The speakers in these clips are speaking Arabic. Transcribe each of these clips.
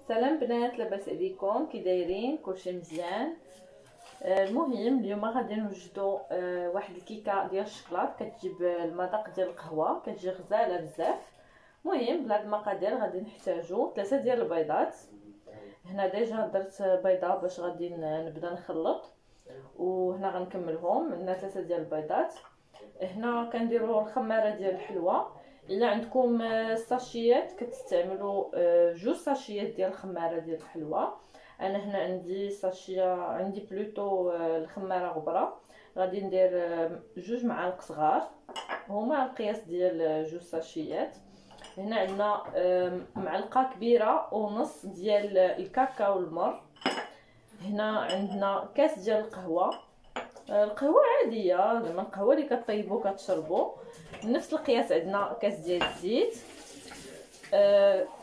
سلام بنات، لاباس عليكم؟ كي دايرين؟ كلشي مزيان؟ المهم اليوم غادي نوجدوا واحد الكيكه ديال الشكلاط كتجيب المذاق ديال القهوه، كتجي غزاله بزاف. المهم بهاد المقادير غادي نحتاجوا 3 ديال البيضات. هنا ديجا درت بيضه باش غادي نبدا نخلط، وهنا غنكملهم. عندنا 3 ديال البيضات. هنا كنديروا الخماره ديال الحلوه. الا عندكم الساشيات كتستعملوا 2 ساشيات ديال الخماره ديال الحلوه. انا هنا عندي ساشيه، عندي بلوتو الخماره غبره. غادي ندير 2 معالق صغار، هما القياس ديال 2 ساشيات. هنا عندنا معلقه كبيره ونص ديال الكاكاو المر. هنا عندنا كاس ديال القهوه عاديه، زعما القهوه اللي كطيبوا كتشربوا. نفس القياس عندنا كاس ديال الزيت.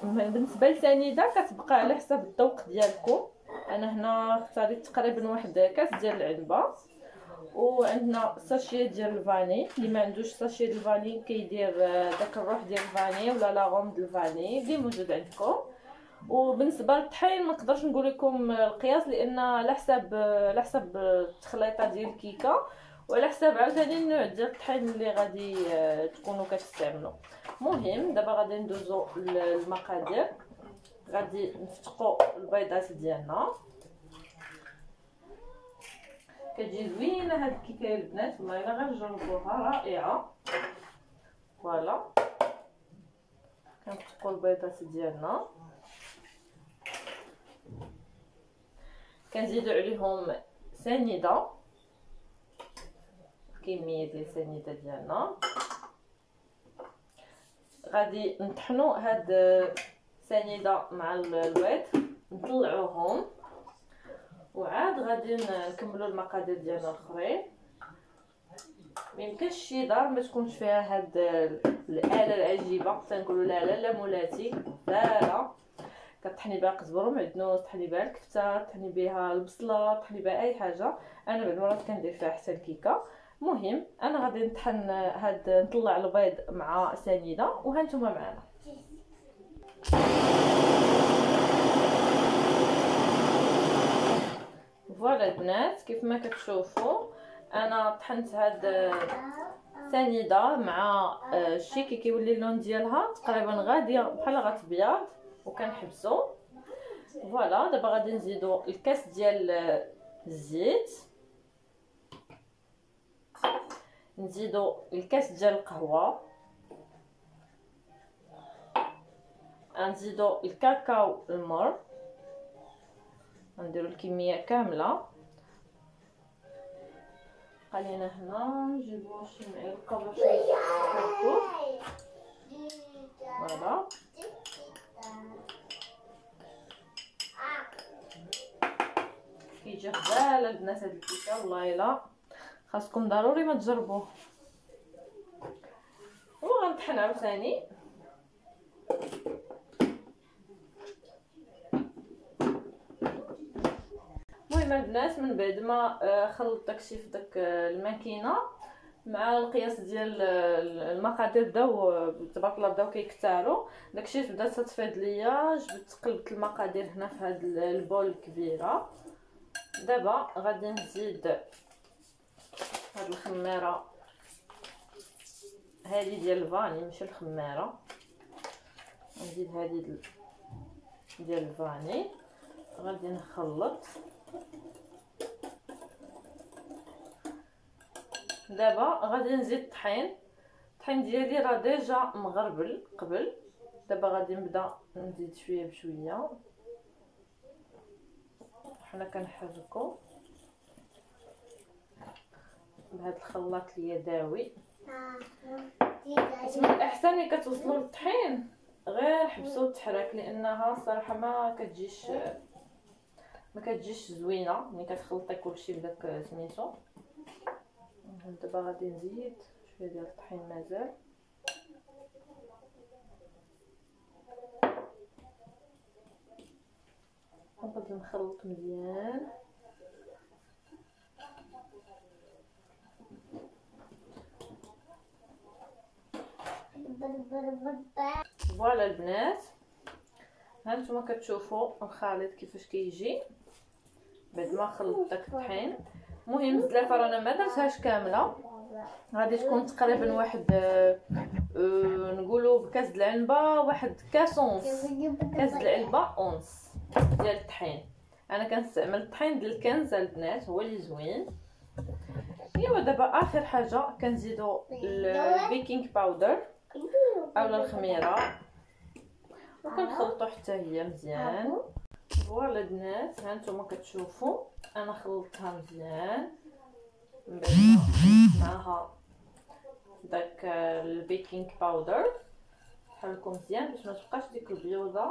بالنسبه للسنيده كتبقى على حسب الذوق ديالكم. انا هنا اختاريت تقريبا واحد كاس ديال العنبه. وعندنا ساشيه ديال الفاني، اللي ما عندوش ساشيه ديال الفاني كيدير داك الروح ديال الفاني ولا لاغوم ديال الفاني اللي موجود عندكم. وبالنسبه للطحين ما نقدرش نقول لكم القياس، لان على حسب التخليطه ديال الكيكه، وعلى حساب عاوتاني النوع ديال الطحين اللي غادي تكونوا كتستعملوا. المهم دابا غادي ندوزو للمقادير. غادي نفتقوا البيضات ديالنا. كتجي زوينه هاد الكيكه البنات، والله الا غير جربوها رائعه. فوالا كنفتقوا البيضات ديالنا، كنزيدو عليهم سنيده، كميه ديال السنيده ديالنا. غادي نطحنوا هاد السنيده مع البيض، نطلعوهم، وعاد غادي نكملوا المقادير ديالنا الاخرين. ميمكنش شي دار ما تكونش فيها هاد الاله العجيبه، تنقولوا لا مولاتي لا كطحني بها قزبر ومعدنوس، طحني بها الكفته، طحني بها البصله، طحني بها اي حاجه. انا بعض المرات كندير فيها حتى الكيكه. المهم انا غادي نطحن نطلع البيض مع سنيده، وها نتوما معنا. فوالا البنات، كيف ما كتشوفوا انا طحنت هاد سنيده مع الشيكي، كيولي اللون ديالها تقريبا غاديه بحال غتبيض، وكنحبسو. فوالا دابا غادي نزيدو الكاس ديال الزيت، نزيدو الكاس ديال القهوه، نزيدو الكاكاو المر، نديرو الكميه كامله. خلينا هنا نجيبو شي معلقه باش نحطو. فوالا كيجي غزاله البنات هاد الكيكه، والله الا خاصكم ضروري ما تجربوه. وغنطحن عاوتاني. المهم البنات من بعد ما خلط داكشي في داك الماكينه مع القياس ديال المقادير، بداو تبارك الله بداو كيكثروا. داكشي بدات تفيض ليا، قلبت المقادير هنا في هاد البول الكبيره. دابا غادي نزيد هاد الخميره هذه ديال الفاني، ماشي الخميره، نزيد هذه ديال الفاني. غادي نخلط. دابا غادي نزيد الطحين ديالي راه ديجا مغربل قبل. دابا غادي نبدا نزيد شويه بشويه، حنا كنحركو بهذا الخلاط اليدوي. من الاحسن ملي كتوصلوا للطحين غير حبسوا التحرك، لانها الصراحه ما كتجيش زوينه ملي كتخلطي كلشي بداك سميتو. دابا غادي نزيد شويه ديال الطحين مازال. غادي نخلط مزيان. فوالا البنات ها نتوما كتشوفوا الخليط كيفاش كيجي بعد ما خلطت داك الطحين. المهم الزلافه رانا ما درتهاش كامله، غادي تكون تقريبا واحد نقولوا بكاس د العنبه، واحد كاس ونص، كاس د العنبه ونص ديال الطحين. انا كنستعمل الطحين ديال الكنز البنات، هو اللي زوين. ايوا دابا اخر حاجه كنزيدو البيكينغ باودر اولا الخميره وكنخلطو حتى هي مزيان. فوالا البنات، ها نتوما كتشوفوا انا خلطتها مزيان، من بعد معاها داك البيكينغ باودر حركو مزيان باش ما تبقاش ديك البيوضه،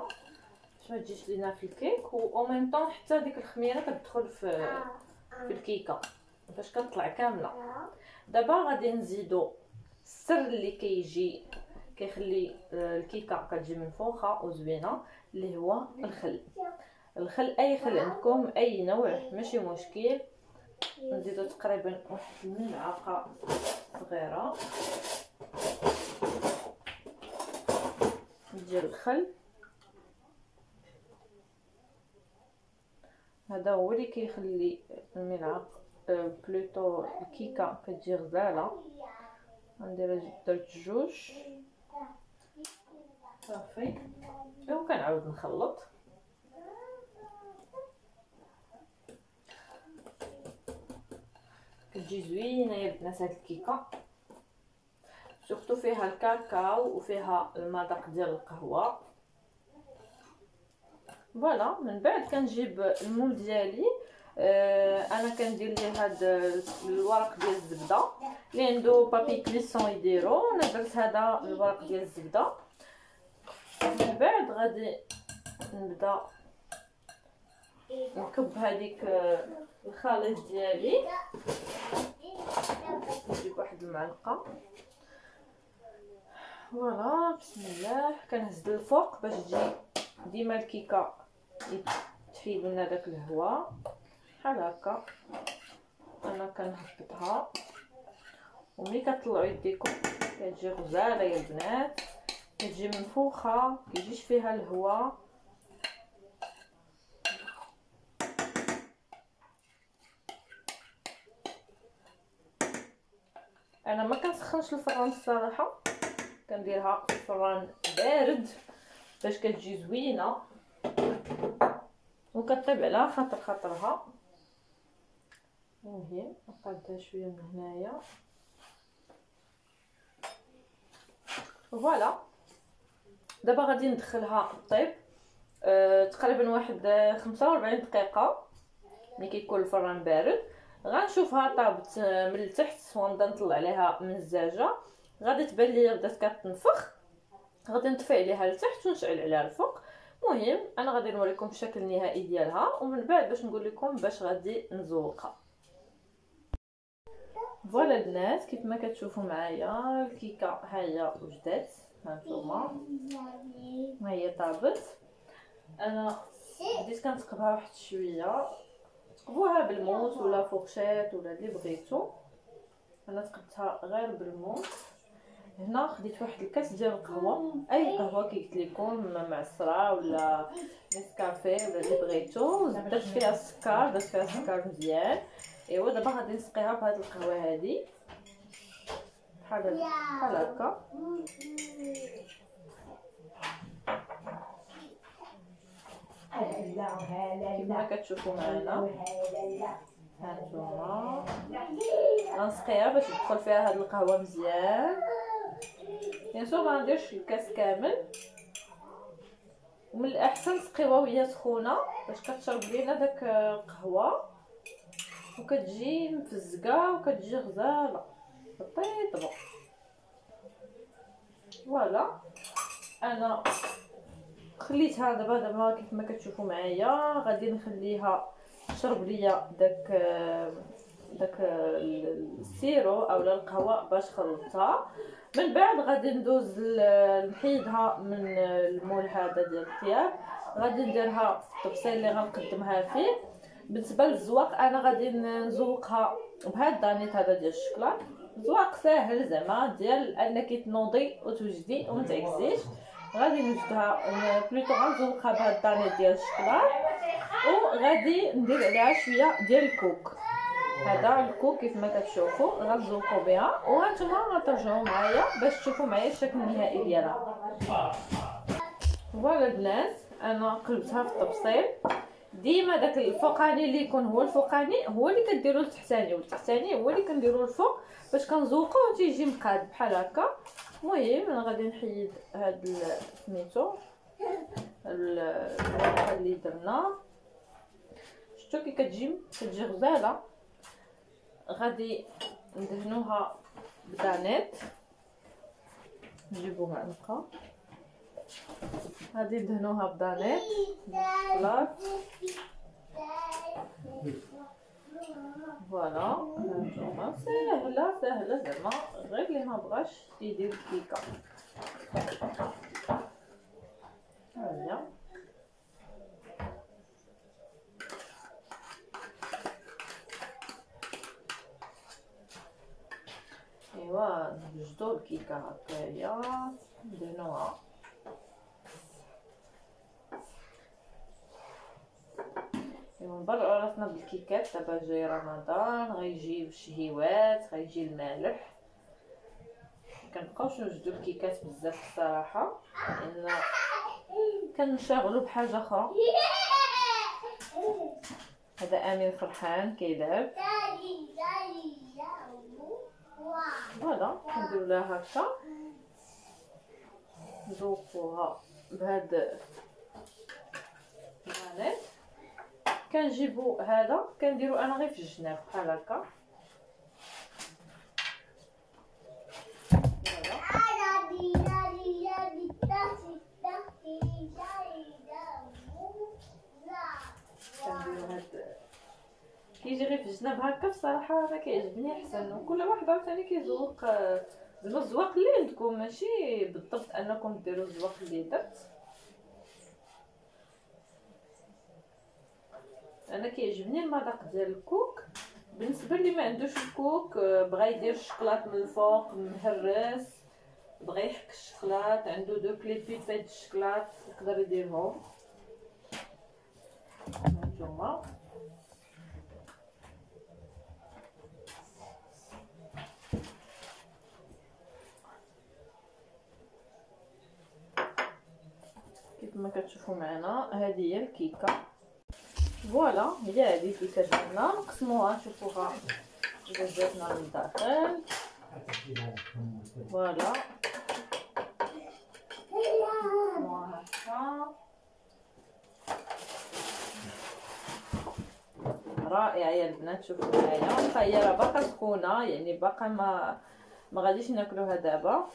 باش ما تجيش لينا في الكيك، و ميم طون حتى ديك الخميره كتدخل في الكيكه باش كتطلع كامله. دابا غادي نزيدو السر اللي كيجي كيخلي الكيكه كتجي منفوخه وزوينه، اللي هو الخل. الخل اي خل عندكم اي نوع ماشي مشكل. نزيدو تقريبا واحد الملعقه صغيره ديال الخل. هذا هو اللي كيخلي الملعق بلوتو الكيكه كتجي غزاله. درت جوج صافي، وكنعاود نخلط. كتجي زوينه يا البنات هاد الكيكه، سورتو فيها الكاكاو وفيها المذاق ديال القهوه. فوالا من بعد كنجيب المول ديالي. انا كندير ليه هاد الورق ديال الزبده، اللي عنده بابي كليسون يديرو. انا درت هذا الورق ديال الزبده. من بعد غادي نبدا نكب هذيك الخليط ديالي. نجيب واحد المعلقه. فوالا بسم الله، كنهز للفوق باش تجي ديما الكيكه تحيد لنا داك الهواء بحال هكا. انا كنهبطها وملي كتطلعوا يديكم كتجي غزاله يا البنات، كتجي منفوخه كيجيش فيها الهواء. انا ما كنسخنش الفران الصراحه، كنديرها في الفران بارد باش كتجي زوينه وكطيب على خاطرها. وهي نقادها شويه من هنايا. فوالا دابا غادي ندخلها طيب تقريبا واحد 45 دقيقه. ملي كيكون الفران بارد غنشوفها طابت من التحت ونبدا نطلع عليها من الزاجه. غادي تبان لي بدات كتنفخ، غادي نطفي عليها لتحت ونشعل عليها الفوق. المهم انا غادي نوريكم الشكل النهائي ديالها ومن بعد باش نقول لكم باش غادي نزوقها. فوالا البنات كيف ما كتشوفوا معايا الكيكه ها هي وجدات، هانتوما ها هي طابت. انا بديت كنتقبها واحد شويه، تقبوها بالموس ولا فوقشات ولا اللي بغيتو. انا تقبتها غير بالموس. هنا خديت واحد الكاس ديال القهوه، اي قهوه كيقلت لكم معصره ولا نسكافيه ولا اللي بغيتو. درت فيها السكر، درت فيها السكر مزيان. ايوا دابا غادي نسقيها بهاد القهوه هادي بحال هكا. كما كتشوفوا معنا هانتوما غنسقيها باش تدخل فيها هاد القهوه مزيان. بيان سور ما نديرش الكاس كامل، ومن الاحسن تسقيوها وهي سخونه باش كتشرب لينا داك القهوه وكتجي مفزقه وكتجي غزاله طيبه. فوالا انا خليتها دابا كيف ما كتشوفوا معايا غادي نخليها تشرب ليا داك السيرو اولا القهوه باش خلطتها. من بعد غادي ندوز نحيدها من المول هذا ديال الثياب، غادي نديرها في الطبسيل اللي غنقدمها فيه. بالنسبه للزواق انا غادي نزوقها بهذا الدانيت هذا ديال الشكلاط. زواق ساهل زعما ديال انك تنوضي وتوجدي وما تعكسيش. غادي نوجدها بلوطو غنزوقها بهاد الدانيت ديال الشكلاط، وغادي ندير عليها شويه ديال الكوك. هذا الكوك كيف ما كتشوفوا غنزوقوا بها، وهانتوما غترجعوا معايا باش تشوفوا معايا الشكل النهائي ديالها. فوالا البنات، انا قلبتها في التبصيل. ديما داك الفوقاني اللي يكون هو الفوقاني هو اللي كديروا للتحتاني، والتحتاني هو اللي كنديروا الفوق باش كنزوقوه تيجي مقاد بحال هكا. المهم انا غادي نحيد هاد سميتو الورقه اللي درنا، شفتوا كي كتجي غزاله. غادي ندهنوها بدانيت، نجيبو معلقه، غادي ندهنوها بدانيت بالشكلاط. فوالا هانتوما ساهله زعما، غير اللي ما بغاش يدير الكيكه. هانيا ايوا نوجدو الكيكه هكايا، ندهنوها. من برا راسنا بالكيكات، دابا جاي رمضان، غيجي الشهيوات، غيجي المالح. كنبقاوش نوجدو الكيكات بزاف الصراحه، لان كنشغلوا بحاجه اخرى. هذا امين فرحان كيلعب. فوالا كنديروا لها هكا، نذوقوها بهاد الغانيت. كنجيبو هذا كنديرو انا غير في الجناب بحال هكا. كنديرو هاد كيجي غير في الجناب هكا. بصراحه انا كيعجبني احسن، وكل واحد عاوتاني كيذوق زعما الذواق اللي عندكم، ماشي بالضبط انكم ديروا الذواق اللي درت. انا كيعجبني المذاق ديال الكوك. بالنسبه اللي ما عندوش الكوك، بغا يدير الشكلاط من الفوق مهرس، بغا يحك الشكلاط، عنده دوك لي بيبيت الشكلاط يقدر يديرهم. هانتوما كيف ما كتشوفوا معنا، هذه هي الكيكه. فوالا هي هذه الكيكه ديالنا، نقسموها نشوفوها جاتنا من الداخل. فوالا نقسموها هكا، رائعه يا البنات. شوفوا معايا، هي راه باقا سخونه، يعني باقا ما غاديش ناكلوها دابا،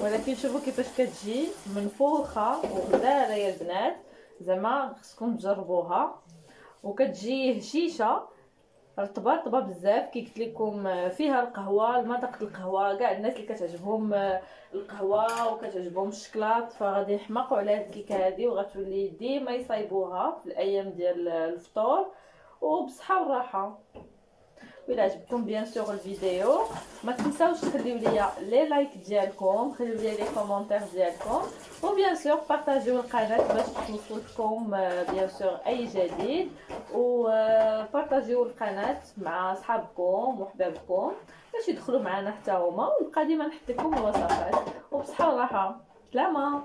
ولكن شوفوا كيفاش كتجي منفوخه وغزاله يا البنات. زعما خصكم تجربوها، وكتجي هشيشه رطبه بزاف. كي قلت لكم فيها القهوه، المذاق القهوه. كاع الناس اللي كتعجبهم القهوه وكتعجبهم الشكلاط فغادي يحماقوا على هاد الكيكه هادي، وغتولي ديما يصايبوها في الايام ديال الفطور وبصحه وراحه. وإلا عجبكم بيان سور الفيديو ما تنساوش تخليو ليا لي لايك ديالكم، خليو ليا لي كومونتير ديالكم، وبيان سور بارطاجيو القناه باش توصلكم بيان سور اي جديد، وبارطاجيو القناه مع صحابكم وحبابكم باش يدخلوا معنا حتى هما، ونبقى ديما نحط لكم الوصفات. وبصحه وراحه، سلامه.